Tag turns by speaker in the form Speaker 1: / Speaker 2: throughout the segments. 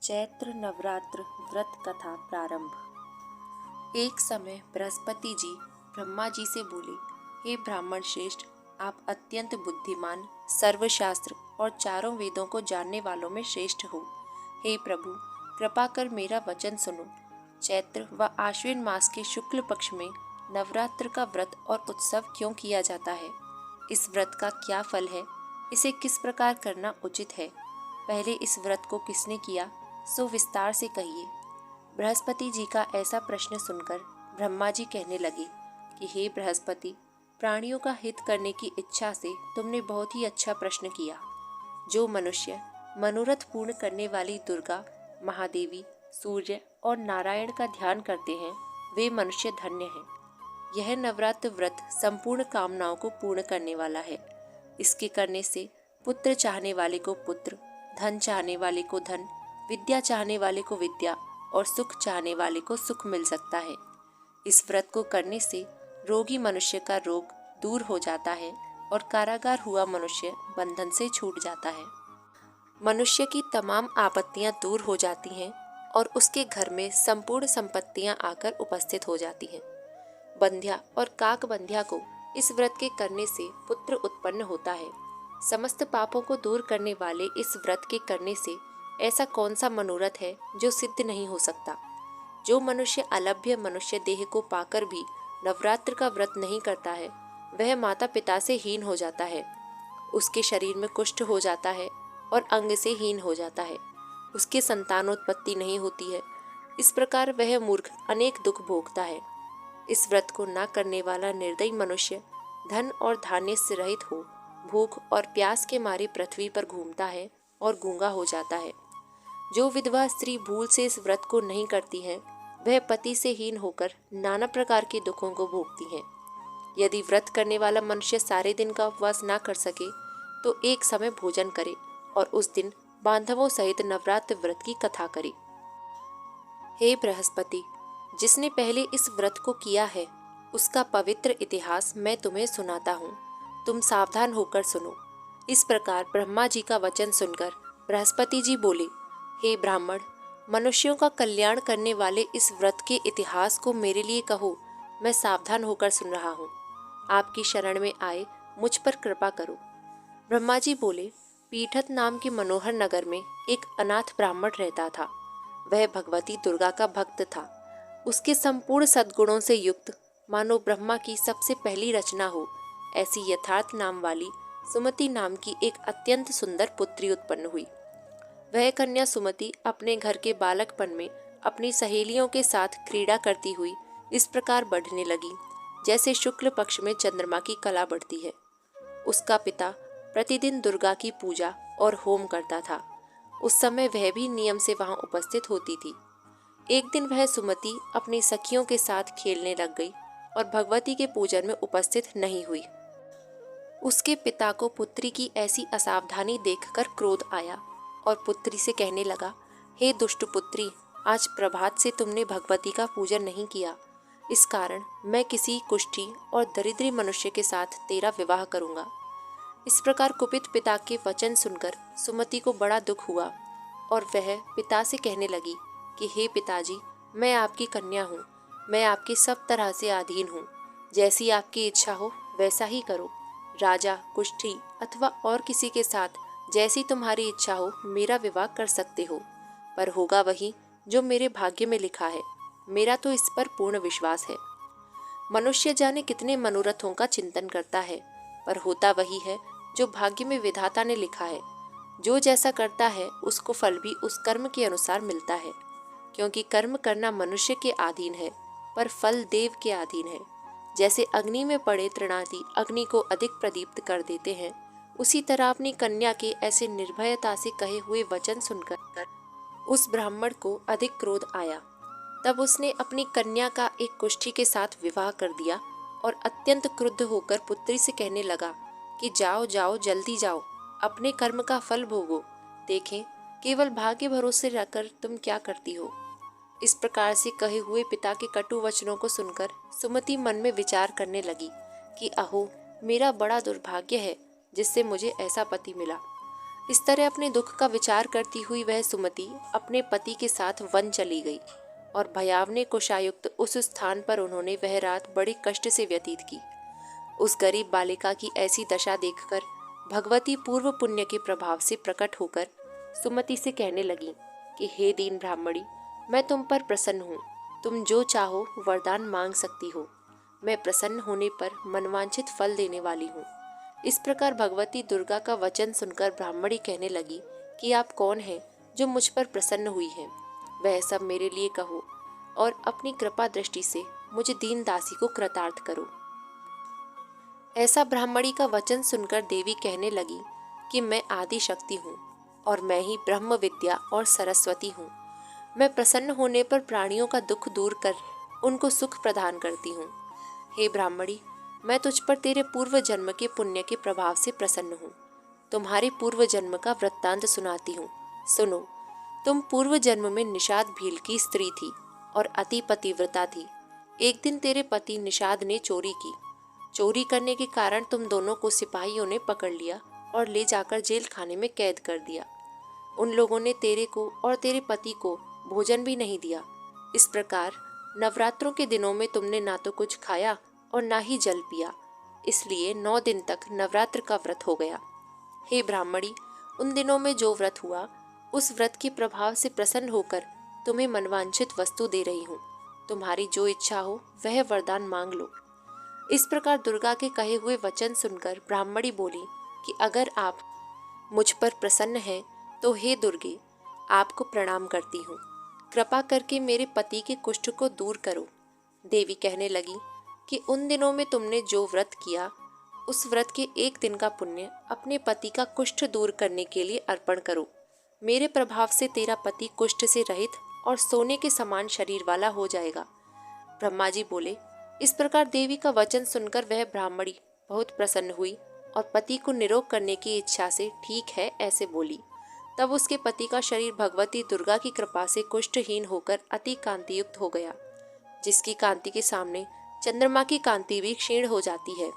Speaker 1: चैत्र नवरात्र व्रत कथा प्रारंभ। एक समय बृहस्पति जी ब्रह्मा जी से बोले, हे ब्राह्मण श्रेष्ठ, आप अत्यंत बुद्धिमान, सर्वशास्त्र और चारों वेदों को जानने वालों में श्रेष्ठ हो। हे प्रभु, कृपा कर मेरा वचन सुनो। चैत्र व आश्विन मास के शुक्ल पक्ष में नवरात्र का व्रत और उत्सव क्यों किया जाता है? इस व्रत का क्या फल है? इसे किस प्रकार करना उचित है? पहले इस व्रत को किसने किया, सो विस्तार से कहिए। बृहस्पति जी का ऐसा प्रश्न सुनकर ब्रह्मा जी कहने लगे कि हे बृहस्पति, प्राणियों का हित करने की इच्छा से तुमने बहुत ही अच्छा प्रश्न किया। जो मनुष्य मनोरथ पूर्ण करने वाली दुर्गा, महादेवी, सूर्य और नारायण का ध्यान करते हैं, वे मनुष्य धन्य हैं। यह नवरात्र व्रत संपूर्ण कामनाओं को पूर्ण करने वाला है। इसके करने से पुत्र चाहने वाले को पुत्र, धन चाहने वाले को धन, विद्या चाहने वाले को विद्या और सुख चाहने वाले को सुख मिल सकता है। इस व्रत को करने से रोगी मनुष्य का रोग दूर हो जाता है और कारागार हुआ मनुष्य बंधन से छूट जाता है। मनुष्य की तमाम आपत्तियां दूर हो जाती हैं और उसके घर में संपूर्ण संपत्तियां आकर उपस्थित हो जाती हैं। बंध्या और काक बंध्या को इस व्रत के करने से पुत्र उत्पन्न होता है। समस्त पापों को दूर करने वाले इस व्रत के करने से ऐसा कौन सा मनोरथ है जो सिद्ध नहीं हो सकता? जो मनुष्य अलभ्य मनुष्य देह को पाकर भी नवरात्र का व्रत नहीं करता है, वह माता पिता से हीन हो जाता है। उसके शरीर में कुष्ठ हो जाता है और अंग से हीन हो जाता है। उसके संतानोत्पत्ति नहीं होती है। इस प्रकार वह मूर्ख अनेक दुख भोगता है। इस व्रत को न करने वाला निर्दयी मनुष्य धन और धान्य से रहित हो भूख और प्यास के मारे पृथ्वी पर घूमता है और गूंगा हो जाता है। जो विधवा स्त्री भूल से इस व्रत को नहीं करती है, वह पति से हीन होकर नाना प्रकार के दुखों को भोगती है। यदि व्रत करने वाला मनुष्य सारे दिन का उपवास ना कर सके, तो एक समय भोजन करे और उस दिन बांधवों सहित नवरात्र व्रत की कथा करे। हे बृहस्पति, जिसने पहले इस व्रत को किया है, उसका पवित्र इतिहास मैं तुम्हें सुनाता हूँ। तुम सावधान होकर सुनो। इस प्रकार ब्रह्मा जी का वचन सुनकर बृहस्पति जी बोले, हे ब्राह्मण, मनुष्यों का कल्याण करने वाले इस व्रत के इतिहास को मेरे लिए कहो। मैं सावधान होकर सुन रहा हूँ। आपकी शरण में आए मुझ पर कृपा करो। ब्रह्मा जी बोले, पीठत नाम के मनोहर नगर में एक अनाथ ब्राह्मण रहता था। वह भगवती दुर्गा का भक्त था। उसके संपूर्ण सद्गुणों से युक्त, मानो ब्रह्मा की सबसे पहली रचना हो, ऐसी यथार्थ नाम वाली सुमति नाम की एक अत्यंत सुंदर पुत्री उत्पन्न हुई। वह कन्या सुमति अपने घर के बालकपन में अपनी सहेलियों के साथ क्रीड़ा करती हुई इस प्रकार बढ़ने लगी, जैसे शुक्ल पक्ष में चंद्रमा की कला बढ़ती है। उसका पिता प्रतिदिन दुर्गा की पूजा और होम करता था। उस समय वह भी नियम से वहां उपस्थित होती थी। एक दिन वह सुमति अपनी सखियों के साथ खेलने लग गई और भगवती के पूजन में उपस्थित नहीं हुई। उसके पिता को पुत्री की ऐसी असावधानी देखकर क्रोध आया और पुत्री से कहने लगा, हे दुष्ट पुत्री, आज प्रभात से तुमने भगवती का पूजन नहीं किया। इस कारण मैं किसी कुष्ठी और दरिद्री मनुष्य के साथ तेरा विवाह करूंगा। इस प्रकार कुपित पिता के वचन सुनकर सुमति को बड़ा दुख हुआ और वह पिता से कहने लगी कि हे पिताजी, मैं आपकी कन्या हूँ। मैं आपकी सब तरह से अधीन हूँ। जैसी आपकी इच्छा हो वैसा ही करो। राजा, कुष्ठी अथवा और किसी के साथ जैसी तुम्हारी इच्छा हो मेरा विवाह कर सकते हो, पर होगा वही जो मेरे भाग्य में लिखा है। मेरा तो इस पर पूर्ण विश्वास है। मनुष्य जाने कितने मनोरथों का चिंतन करता है, पर होता वही है जो भाग्य में विधाता ने लिखा है। जो जैसा करता है उसको फल भी उस कर्म के अनुसार मिलता है, क्योंकि कर्म करना मनुष्य के अधीन है, पर फल देव के अधीन है। जैसे अग्नि में पड़े तृणादि अग्नि को अधिक प्रदीप्त कर देते हैं, उसी तरह अपनी कन्या के ऐसे निर्भयता से कहे हुए वचन सुनकर उस ब्राह्मण को अधिक क्रोध आया। तब उसने अपनी कन्या का एक कुष्ठी के साथ विवाह कर दिया और अत्यंत क्रुद्ध होकर पुत्री से कहने लगा कि जाओ जाओ, जल्दी जाओ, अपने कर्म का फल भोगो। देखें, केवल भाग्य भरोसे रहकर तुम क्या करती हो। इस प्रकार से कहे हुए पिता के कटु वचनों को सुनकर सुमति मन में विचार करने लगी कि अहो, मेरा बड़ा दुर्भाग्य है जिससे मुझे ऐसा पति मिला। इस तरह अपने दुख का विचार करती हुई वह सुमति अपने पति के साथ वन चली गई और भयावने कोषायुक्त उस स्थान पर उन्होंने वह रात बड़े कष्ट से व्यतीत की। उस गरीब बालिका की ऐसी दशा देखकर भगवती पूर्व पुण्य के प्रभाव से प्रकट होकर सुमति से कहने लगी कि हे दीन ब्राह्मणी, मैं तुम पर प्रसन्न हूँ। तुम जो चाहो वरदान मांग सकती हो। मैं प्रसन्न होने पर मनवांछित फल देने वाली हूँ। इस प्रकार भगवती दुर्गा का वचन सुनकर ब्राह्मणी कहने लगी कि आप कौन हैं जो मुझ पर प्रसन्न हुई हैं? वह सब मेरे लिए कहो और अपनी कृपा दृष्टि से मुझे दीन दासी को कृतार्थ करो। ऐसा ब्राह्मणी का वचन सुनकर देवी कहने लगी कि मैं आदि शक्ति हूँ और मैं ही ब्रह्म विद्या और सरस्वती हूँ। मैं प्रसन्न होने पर प्राणियों का दुख दूर कर उनको सुख प्रदान करती हूँ। हे ब्राह्मणी, मैं तुझ पर तेरे पूर्व जन्म के पुण्य के प्रभाव से प्रसन्न हूँ। तुम्हारे पूर्व जन्म का वृत्तांत सुनाती हूँ, सुनो। तुम पूर्व जन्म में निषाद भील की स्त्री थी और अति पतिव्रता थी। एक दिन तेरे पति निषाद ने चोरी की। चोरी करने के कारण तुम दोनों को सिपाहियों ने पकड़ लिया और ले जाकर जेल खाने में कैद कर दिया। उन लोगों ने तेरे को और तेरे पति को भोजन भी नहीं दिया। इस प्रकार नवरात्रों के दिनों में तुमने ना तो कुछ खाया और ना ही जल पिया। इसलिए 9 दिन तक नवरात्र का व्रत हो गया। हे ब्राह्मणी, उन दिनों में जो व्रत हुआ, उस व्रत के प्रभाव से प्रसन्न होकर तुम्हें मनवांछित वस्तु दे रही हूँ। तुम्हारी जो इच्छा हो वह वरदान मांग लो। इस प्रकार दुर्गा के कहे हुए वचन सुनकर ब्राह्मणी बोली कि अगर आप मुझ पर प्रसन्न हैं तो हे दुर्गे, आपको प्रणाम करती हूँ। कृपा करके मेरे पति के कुष्ठ को दूर करो। देवी कहने लगी कि उन दिनों में तुमने जो व्रत किया, उस व्रत के एक दिन का पुण्य अपने पति का कुष्ठ दूर करने के लिए अर्पण करो। मेरे प्रभाव से तेरा पति कुष्ठ से रहित और सोने के समान शरीर वाला हो जाएगा। ब्रह्मा जी बोले। इस प्रकार देवी का वचन सुनकर वह ब्राह्मणी बहुत प्रसन्न हुई और पति को निरोग करने की इच्छा से ठीक है ऐसे बोली। तब उसके पति का शरीर भगवती दुर्गा की कृपा से कुष्ठहीन होकर अति कांतियुक्त हो गया, जिसकी कांति के सामने चंद्रमा की कांति भी क्षीण हो जाती है।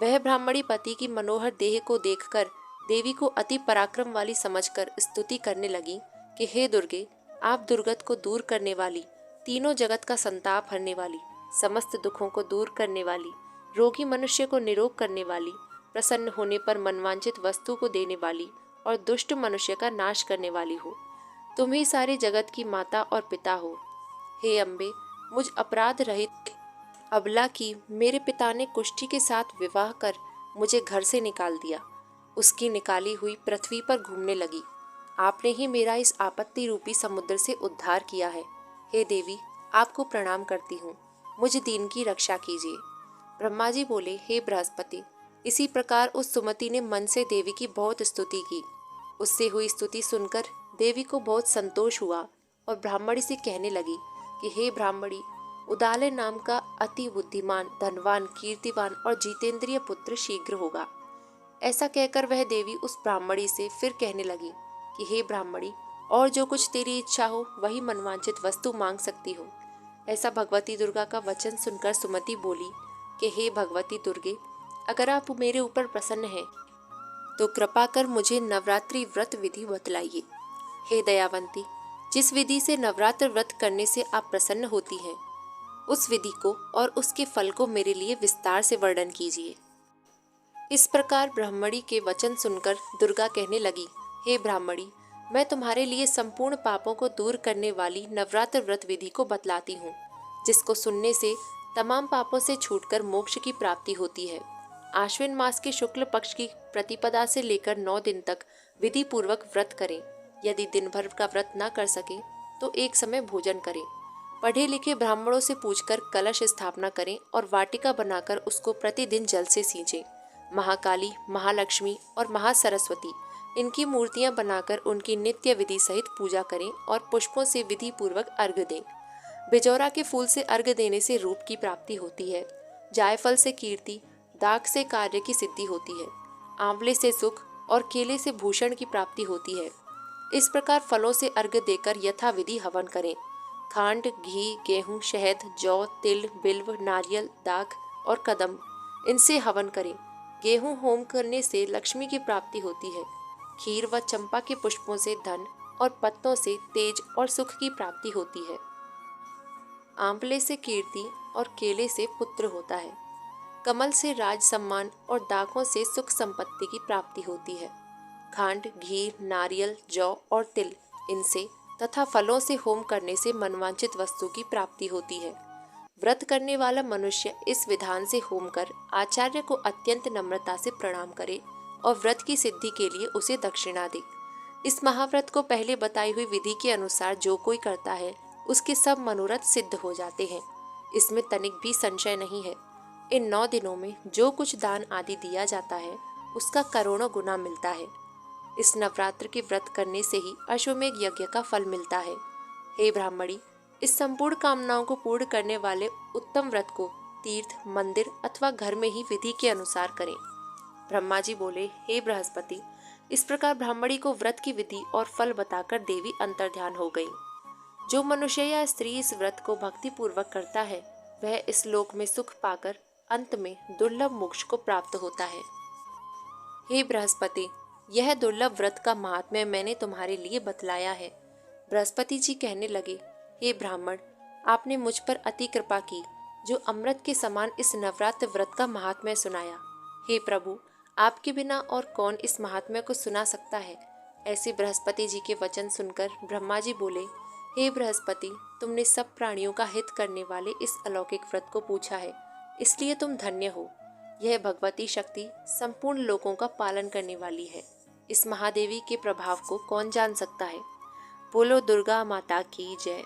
Speaker 1: वह ब्राह्मणी पति की मनोहर देह को देखकर देवी को अति पराक्रम वाली समझकर स्तुति करने लगी कि हे दुर्गे, आप दुर्गत को दूर करने वाली, तीनों जगत का संताप हरने वाली, समस्त दुखों को दूर करने वाली, रोगी मनुष्य को निरोग करने वाली, प्रसन्न होने पर मनवांछित वस्तु को देने वाली और दुष्ट मनुष्य का नाश करने वाली हो। तुम ही सारे जगत की माता और पिता हो। हे अम्बे, मुझ अपराध रहित अबला की मेरे पिता ने कुष्ठी के साथ विवाह कर मुझे घर से निकाल दिया। उसकी निकाली हुई पृथ्वी पर घूमने लगी। आपने ही मेरा इस आपत्ति रूपी समुद्र से उद्धार किया है। हे देवी, आपको प्रणाम करती हूँ। मुझ दीन की रक्षा कीजिए। ब्रह्मा जी बोले, हे बृहस्पति। इसी प्रकार उस सुमति ने मन से देवी की बहुत स्तुति की। उससे हुई स्तुति सुनकर देवी को बहुत संतोष हुआ और ब्राह्मणी से कहने लगी कि हे ब्राह्मणी, उदालय नाम का अति बुद्धिमान, धनवान, कीर्तिवान और जितेंद्रिय पुत्र शीघ्र होगा। ऐसा कहकर वह देवी उस ब्राह्मणी से फिर कहने लगी कि हे ब्राह्मणी, और जो कुछ तेरी इच्छा हो वही मनवांछित वस्तु मांग सकती हो। ऐसा भगवती दुर्गा का वचन सुनकर सुमति बोली कि हे भगवती दुर्गे, अगर आप मेरे ऊपर प्रसन्न हैं तो कृपा कर मुझे नवरात्रि व्रत विधि बतलाइए। हे दयावंती, जिस विधि से नवरात्र व्रत करने से आप प्रसन्न होती हैं, उस विधि को और उसके फल को मेरे लिए विस्तार से वर्णन कीजिए। इस प्रकार ब्राह्मणी के वचन सुनकर दुर्गा कहने लगी, हे ब्राह्मणी, मैं तुम्हारे लिए संपूर्ण पापों को दूर करने वाली नवरात्र व्रत विधि को बतलाती हूँ, जिसको सुनने से तमाम पापों से छूटकर मोक्ष की प्राप्ति होती है। आश्विन मास के शुक्ल पक्ष की प्रतिपदा से लेकर 9 दिन तक विधि पूर्वक व्रत करें। यदि दिन भर का व्रत न कर सके तो एक समय भोजन करें। पढ़े लिखे ब्राह्मणों से पूछकर कलश स्थापना करें और वाटिका बनाकर उसको प्रतिदिन जल से सींचें। महाकाली, महालक्ष्मी और महासरस्वती, इनकी मूर्तियां बनाकर उनकी नित्य विधि सहित पूजा करें और पुष्पों से विधि पूर्वक अर्घ्य दें। बिजौरा के फूल से अर्घ्य देने से रूप की प्राप्ति होती है। जायफल से कीर्ति, दाख से कार्य की सिद्धि होती है। आंवले से सुख और केले से भूषण की प्राप्ति होती है। इस प्रकार फलों से अर्घ्य देकर यथाविधि हवन करें। खांड, घी, गेहूं, शहद, जौ, तिल, बिल्व, नारियल, दाख और कदम, इनसे हवन करें। गेहूं होम करने से लक्ष्मी की प्राप्ति होती है। खीर व चंपा के पुष्पों से धन और पत्तों से तेज और सुख की प्राप्ति होती है। आंवले से कीर्ति और केले से पुत्र होता है। कमल से राज सम्मान और दाखों से सुख संपत्ति की प्राप्ति होती है। खांड, घी, नारियल, जौ और तिल इनसे तथा फलों से होम करने से मनवांचित वस्तु की प्राप्ति होती है। व्रत करने वाला मनुष्य इस विधान से होम कर आचार्य को अत्यंत नम्रता से प्रणाम करे और व्रत की सिद्धि के लिए उसे दक्षिणा दे। इस महाव्रत को पहले बताई हुई विधि के अनुसार जो कोई करता है उसके सब मनोरथ सिद्ध हो जाते हैं। इसमें तनिक भी संशय नहीं है। इन 9 दिनों में जो कुछ दान आदि दिया जाता है उसका करोड़ों गुना मिलता है। इस नवरात्र के व्रत करने से ही अश्वमेघ यज्ञ का फल मिलता है। हे ब्राह्मणी, इस संपूर्ण कामनाओं को पूर्ण करने वाले उत्तम व्रत को तीर्थ, मंदिर अथवा घर में ही विधि के अनुसार करें। ब्रह्मा जी बोले, हे बृहस्पति, इस प्रकार ब्राह्मणी को व्रत की विधि और फल बताकर देवी अंतर्ध्यान हो गई। जो मनुष्य या स्त्री इस व्रत को भक्ति पूर्वक करता है वह इस लोक में सुख पाकर अंत में दुर्लभ मोक्ष को प्राप्त होता है। हे बृहस्पति, यह दुर्लभ व्रत का महात्म्य मैंने तुम्हारे लिए बतलाया है। बृहस्पति जी कहने लगे, हे ब्राह्मण, आपने मुझ पर अति कृपा की जो अमृत के समान इस नवरात्र व्रत का महात्म्य सुनाया। हे प्रभु, आपके बिना और कौन इस महात्म्य को सुना सकता है। ऐसे बृहस्पति जी के वचन सुनकर ब्रह्मा जी बोले, हे बृहस्पति, तुमने सब प्राणियों का हित करने वाले इस अलौकिक व्रत को पूछा है, इसलिए तुम धन्य हो। यह भगवती शक्ति संपूर्ण लोकों का पालन करने वाली है। इस महादेवी के प्रभाव को कौन जान सकता है। बोलो दुर्गा माता की जय।